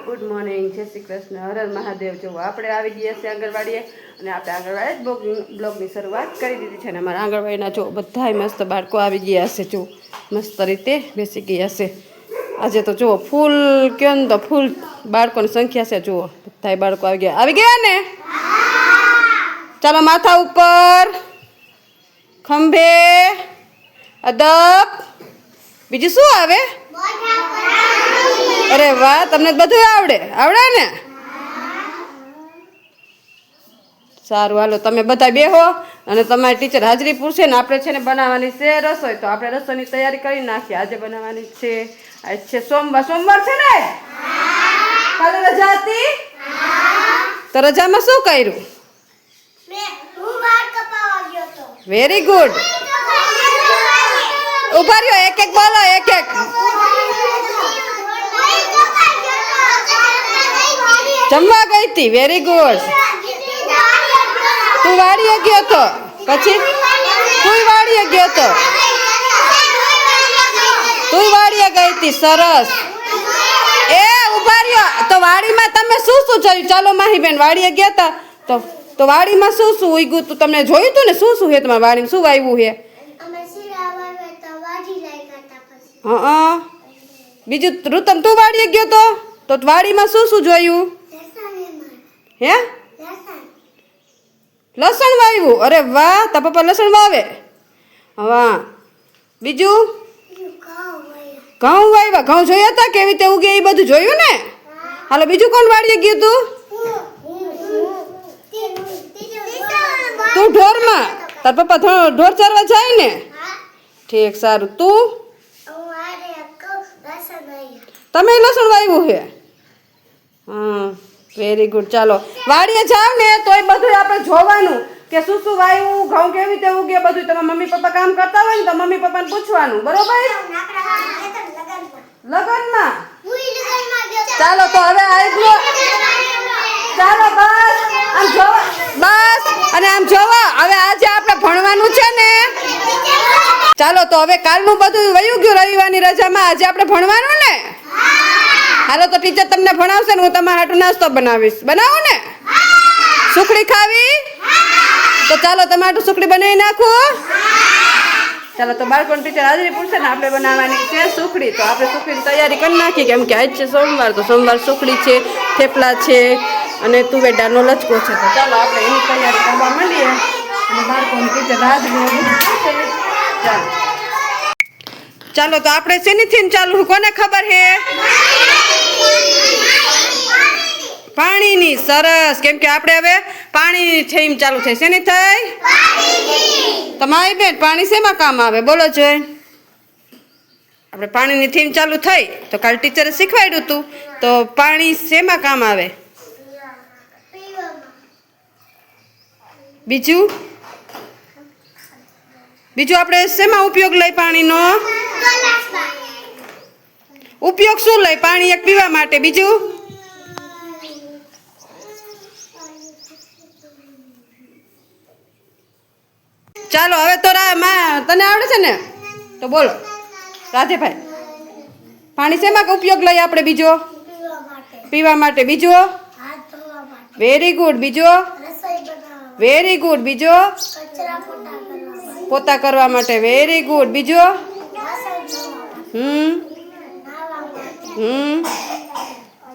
Good morning, જય શ્રી કૃષ્ણ, હર હર મહાદેવ। જો આપણે આવી ગયા છે આંગણવાડીએ અને આપણે આંગણવાડી બ્લોગની શરૂઆત કરી દીધી છે અને અમારા આંગણવાડીના જો બધાય મસ્ત બાળકો આવી ગયા છે। જો મસ્ત રીતે બેસી ગયા છે। આજે તો જુઓ ફૂલ કયો ને તો ફૂલ બાળકોની સંખ્યા છે। જુઓ બધાય બાળકો આવી ગયા ને। ચાલો માથા ઉપર, ખંભે, અદબ, બીજું શું આવે? અરે વાહ, તમને બધું આવડે ને? સારું, હાલો તમે બધા બેહો અને તમારી ટીચર હાજરી પૂછે ને આપણે છે ને બનાવવાની છે રસોઈ, તો આપણે રસોઈની તૈયારી કરી નાખીએ। આજે બનાવવાની છે, આજ છે સોમવાર છે ને? કાલે રજા હતી તો રજામાં શું કર્યું? વેરી ગુડ, ઉભા રહ્યો, એક એક બોલો, એક એક। જમવા ગઈ હતી, વેરી ગુડ। તું વાડીએ ગયો તો, પછી તું વાડીએ ગયો તો, તું વાડીએ ગઈ હતી, સરસ। એ ઉભા રહ્યો, તો વાડીમાં તમે શું શું જોયું? ચાલો માહીબેન, વાડીએ ગયા હતા તો વાડીમાં શું શું ઉગ્યું તું? તમને જોયું તું ને? શું શું છે તમારા વાડીમાં? શું વાવ્યું છે? હા, બીજું ઋતમ તું વાડીએ ગયો તો વાડીમાં શું શું જોયું? હે, લસણ વાવ્યું? અરે વાહ, તારા પપ્પા લસણ વાવે? વાહ, બીજું? ઘઉં વાવ્યા? ઘઉં જોયા હતા કેવી રીતે ઉગે એ બધું જોયું ને? હાલો, બીજું કોણ વાડીએ ગયું તું? તું ઢોરમાં? તારા પપ્પા ઢોર ચરવા જાય ને? ઠીક, સારું। તું? તમે લસણ વાવ્યું છે? હા, વેરી ગુડ। ચાલો વાડીએ જાવ ને તો એ બધું આપણે જોવાનું કે શું શું વાવ્યું, ઘઉં કેવી રીતે ઉગે, બધું તમારા મમ્મી પપ્પા કામ કરતા હોય ને તો મમ્મી પપ્પાને પૂછવાનું, બરોબર? લગનમાં? ચાલો તો હવે ચાલો બસ આમ જોવા, બસ અને આમ જોવા। હવે આજે આપણે ભણવાનું છે ને, ચાલો તો હવે કાલનું બધું વયું ગયું રવિવારની રજામાં, આજે આપણે ભણવાનું ને? હાલો તો ટીચર તમને ભણાવશે ને હું તમારા હાટુ નાસ્તો બનાવીશ, બનાવો ને? સુખડી ખાવી? તો ચાલો તમારું સુખડી બનાવી નાખું। ચાલો તો બાળકોની ટીચર હાજરી પૂછશે ને આપણે બનાવવાની છે સુખડી, તો આપણે સુખડીની તૈયારી કરી નાખીએ, કેમ કે આજ છે સોમવાર, તો સોમવાર સુખડી છે, થેપલા છે અને તુવેર દાળનો લચકો છે। તો ચાલો આપણે એની તૈયારી કરવા માંડીએ અને બાળકોની ટીચર હાજરી પૂછશે। ચાલો તો આપણે શેનીથી ચાલુ, કોને ખબર છે? પાણીની, સરસ। કેમ કે આપણે હવે પાણીની થીમ ચાલુ થઈ, શેની થઈ? તમારી બેન પાણી શેમાં કામ આવે બોલો જોઈ? આપણે પાણીની થીમ ચાલુ થઈ તો કાલ ટીચરે શીખવાડ્યું હતું, તો પાણી શેમાં કામ આવે? બીજું આપણે શેમાં ઉપયોગ લઈ પાણીનો? ઉપયોગ શું લઈ? પાણી એક પીવા માટે, બીજું? ચાલો હવે તો તને આવડે છે ને તો બોલો રાધેભાઈ, પાણી શેમાં ઉપયોગ લઈ આપણે? બીજો પીવા માટે, બીજો? વેરી ગુડ, બીજો? વેરી ગુડ, બીજો? પોતા કરવા માટે, વેરી ગુડ, બીજો?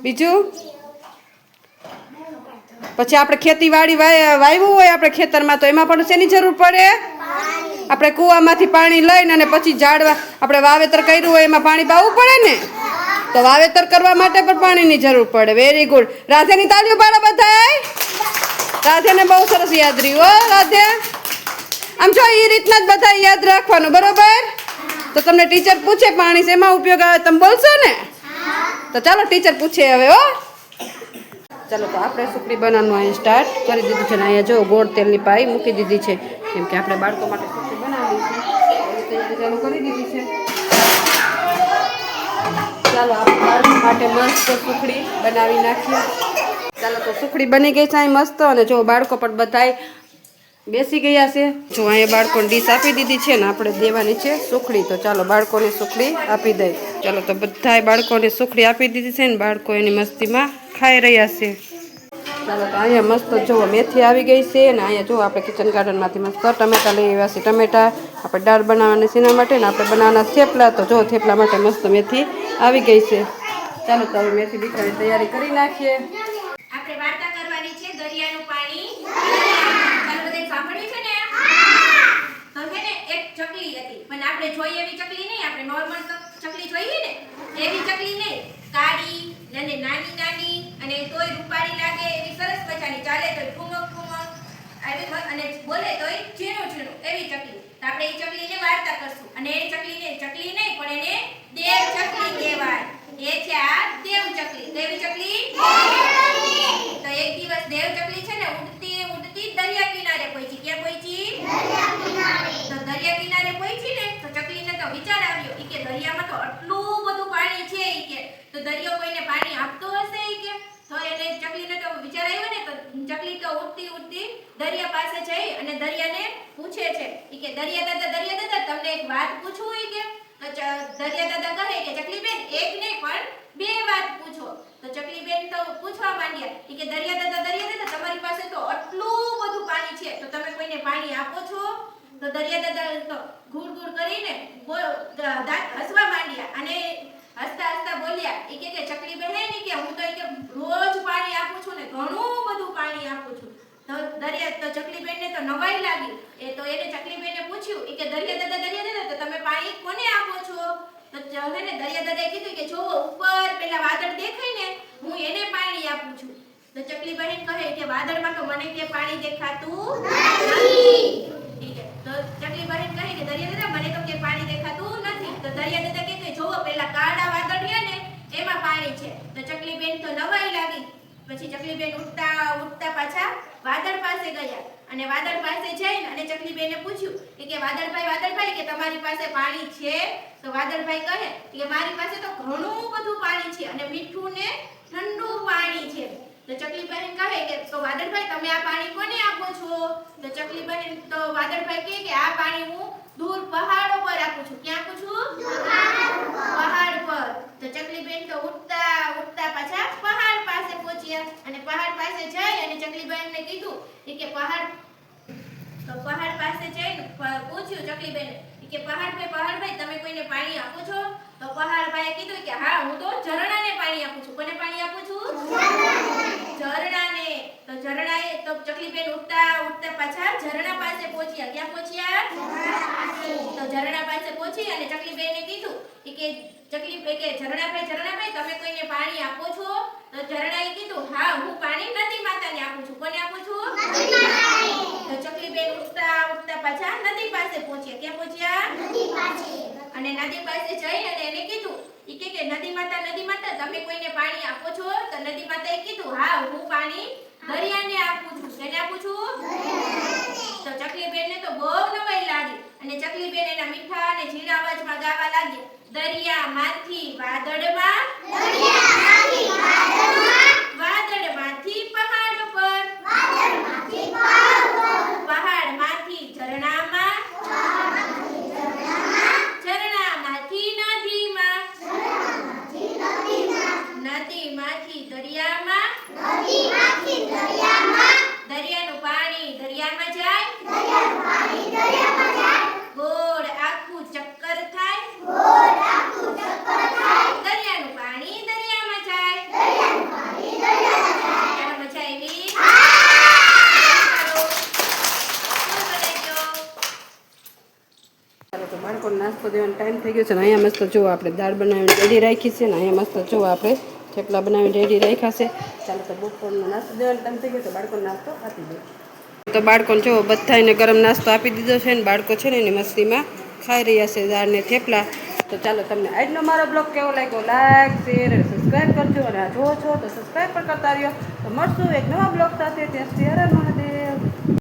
બીજું? પછી આપણે ખેતીવાડી વાવ્યું હોય આપણે ખેતરમાં, તો એમાં પણ શેની જરૂર પડે? આપણે કૂવામાંથી પાણી લઈને અને પછી ઝાડવા આપણે વાવેતર કર્યું હોય એમાં પાણી પાવું પડે ને, તો વાવેતર કરવા માટે પણ પાણીની જરૂર પડે। વેરી ગુડ, રાધેની તાળીઓ પાડો બધાય। રાધેને બહુ સરસ યાદ રહ્યું હો રાધે। આમ જો એ રીતના જ બધા યાદ રાખવાનું, બરોબર? તો તમને ટીચર પૂછે પાણી શેમાં ઉપયોગ આવે, તમે બોલશો ને? તો ચાલો ટીચર પૂછે હવે હો। ચાલો તો આપણે સુખડી બનાવવાનું અહીંયા સ્ટાર્ટ કરી દીધું છે ને અહીંયા જો ગોળ તેલની પાઈ મૂકી દીધી છે, કેમ કે આપણે બાળકો માટે સુખડી બનાવવી છે, તૈયારી ચાલુ કરી દીધી છે। ચાલો આપણે બાળકો માટે મસ્ત સુખડી બનાવી નાખીએ। ચાલો તો સુખડી બની ગઈ છે મસ્ત, અને જો બાળકો પણ બધાય બેસી ગયા છે. જો અહીંયા બાળકોને ડીશ આપી દીધી છે ને આપણે દેવાની છે સુખડી. તો ચાલો બાળકોને સુખડી આપી દઈ. ચાલો તો બધાય બાળકોને સુખડી આપી દીધી છે ને બાળકો એની મસ્તીમાં ખાઈ રહ્યા છે. ચાલો તો અહીંયા મસ્ત જુઓ મેથી આવી ગઈ છે ને અહીંયા જો આપણે કિચન ગાર્ડનમાંથી મસ્ત ટમેટા લઈ આવ્યા છે. ટમેટા આપણે દાળ બનાવવાની છે એના માટે ને આપણે બનાવવાના થેપલા. તો જો થેપલા માટે મસ્ત મેથી આવી ગઈ છે. ચાલો તો હવે મેથી દીકરાની તૈયારી કરી નાખીએ. આપણે વાર્તા કરવાની છે દરિયાનું પાણી. ચાલો બધાય સાંભળ્યું છે ને? તો છે ને એક ચકલી હતી, પણ આપણે જોઈએ એવી ચકલી નહીં, આપણે નોર્મલ ચકલી જોઈએ ને એવી ચકલી નહીં, કાળી અને નાની નાની અને તોય રૂપાળી લાગે એવી સરસ મજાની, ચાલે તો ઠુમક ઠુમક આવી અને બોલે તોય ઝીણું ઝીણું એવી ચકલી. તો આપણે એ ચકલીને વાર્તા કરશું અને એ ચકલીને ચકલી નહીં પણ એને દેવ ચકલી કહેવાય. એ છે આ દેવ ચકલી. દેવ ચકલી. તો એક દિવસ દેવ ચકલી છે ને ઉડતી ઉડતી દરિયા કિનારે પહોંચી. ક્યાં પહોંચી? તો દરિયા કિનારે પહોંચી ને તો ચકલીને તો વિચાર આવ્યો ઈ કે દરિયામાં તો આટલું બધું પાણી છે ઈ કે તો દરિયો કોઈને પાણી આપતો હશે ઈ કે. તો એને ચકલીને તો વિચાર આવ્યો ને તો ચકલી તો ઉડતી ઉડતી દરિયા પાસે જઈ અને દરિયાને પૂછે છે ઈ કે દરિયા દાદા તમને એક વાત પૂછું ઈ કે. તો દરિયા દાદા કહે કે ચકલી બેન એક નહીં પણ બે વાત પૂછો. તો ચકલી બેન તો પૂછવા માંડ્યા ઈ કે દરિયા દાદા તમારી પાસે તો આટલું બધું પાણી છે તો તમે કોઈને પાણી આપો છો? તો દરિયા દાદા તો ઘૂર ઘૂર કરીને દાંત હસવા માંડ્યા અને હસતા હસતા બોલ્યા ઈ કે ચકલી બહેન ઈ કે હું તો ઈ કે રોજ પાણી આપું છું ને ઘણું બધું પાણી આપું છું. તો ચકલી બેનને તો નવાઈ લાગી. એ તો એને ચકલી બેને પૂછ્યું ઈ કે દરિયા દાદા તો તમે પાણી કોને આપો છો? તો હે ને દરિયા દાદાએ કીધું કે જો ઉપર પેલા વાદળ દેખાય ને હું એને પાણી આપું છું. તો ચકલી બહેન કહે કે વાદળમાં તો મને કે પાણી દેખાતું નથી. તો ચકલી બહેન કહે કે દરિયા દાદા મને તો કે પાણી દેખાતું નથી. તો દરિયા દાદા કહે કે જોવો પેલા કાળા વાદળ રહ્યા ને એમાં પાણી છે. તો ચકલી બેન તો નવાઈ લાગી. પછી ચકલી બેન ઉડતા ઉડતા પાછા વાદળ પાસે ગયા અને વાદળ પાસે જઈને અને ચકલી બેને પૂછ્યું કે વાદળભાઈ કે તમારી પાસે પાણી છે? તો વાદળભાઈ કહે કે મારી પાસે તો ઘણું બધું પાણી છે અને મીઠું ને ઠંડુ પાણી છે. તો ચકલી બહેન કહે કે તો વાદળભાઈ તમે આ પાણી કોને આપો છો? તો ચકલી બહેન તો વાદળભાઈ કહે કે આ પાણી હું દૂર પહાડો પર આપું છું. ક્યાં આપું છું? પહાડ પર. તો ચકલી બેન તો ઉડતા ઉડતા પાછા પહાડ પાસે પહોંચ્યા અને પહાડ પાસે જઈ અને ચકલી બહેનને કીધું કે પહાડ પાસે જઈને પૂછ્યું ચકલી બેને કે પહાડભાઈ તમે કોઈને પાણી આપો છો? તો પહાડભાઈએ કીધું કે હા હું તો ઝરણાને પાણી આપું છું. કોને પાણી આપું છું? ઝરણાને. તો ઝરણાએ તો ચકલી બેન ઉડતા ઉડતા પાછા ઝરણા પાસે પહોંચ્યા. ક્યાં પહોંચ્યા? તો ઝરણા પાસે પહોંચી અને ચકલી બેને કીધું કે ઝરણાભાઈ તમે કોઈને પાણી આપો છો? તો ઝરણાએ કીધું હા હું પાણી નદી માતાને આપું છું. કોને આપું છું? તો ચકલી બેન ઉડતા ઉડતા પાછા નદી પાસે પહોંચ્યા. ક્યાં પહોંચ્યા? અને નદી પાસે જઈ અને એને કીધું કે નદી માતા તમે કોઈને પાણી આપો છો? તો નદી માતાએ કીધું હા હું પાણી દરિયાને આપું છું. કેને આપું છું? તો ચકલી બેનને તો બહુ નવાઈ લાગી અને ચકલી બેન એના મીઠા અને ઝીણા અવાજમાં ગાવા લાગી દરિયામાંથી વાદળમાં વાદળમાંથી પહાડ પર પહાડમાંથી ઝરણામાં ઝરણામાંથી નદીમાં નદીમાંથી દરિયામાં દરિયાનું પાણી દરિયામાં જાય ગોળ આખું ચક્કર થાય દરિયાનું પાણી દરિયામાં જાય. ચાલો મજા આવી? ચાલો તો બાળકોને નાસ્તો દેવાનો ટાઈમ થઈ ગયો છે ને અહીંયા મસ્ત જો આપણે દાળ બનાવીને રેડી રાખી છે ને અહીંયા મસ્ત જો આપણે થેપલા બનાવીને રેડી રાખ્યા છે. ચાલો તો બપોરનો નાસ્તો દેવાનો ટાઈમ થઈ ગયો તો બાળકોને નાસ્તો આપી દો. તો બાળકોને જો બધાને ગરમ નાસ્તો આપી દીધો છે ને બાળકો છે ને એની મસ્તીમાં ખાઈ રહ્યા છે દાળ ને થેપલા. તો ચાલો તમને આજનો મારો બ્લોગ કેવો લાગ્યો લાઈક શેર અને સબસ્ક્રાઈબ કરજો અને આ જોવો છો તો સબસ્ક્રાઈબ પણ કરતા રહ્યો. તો મળશું એક નવા બ્લોગ સાથે. ત્યાં સુધી હર હર મહાદેવ.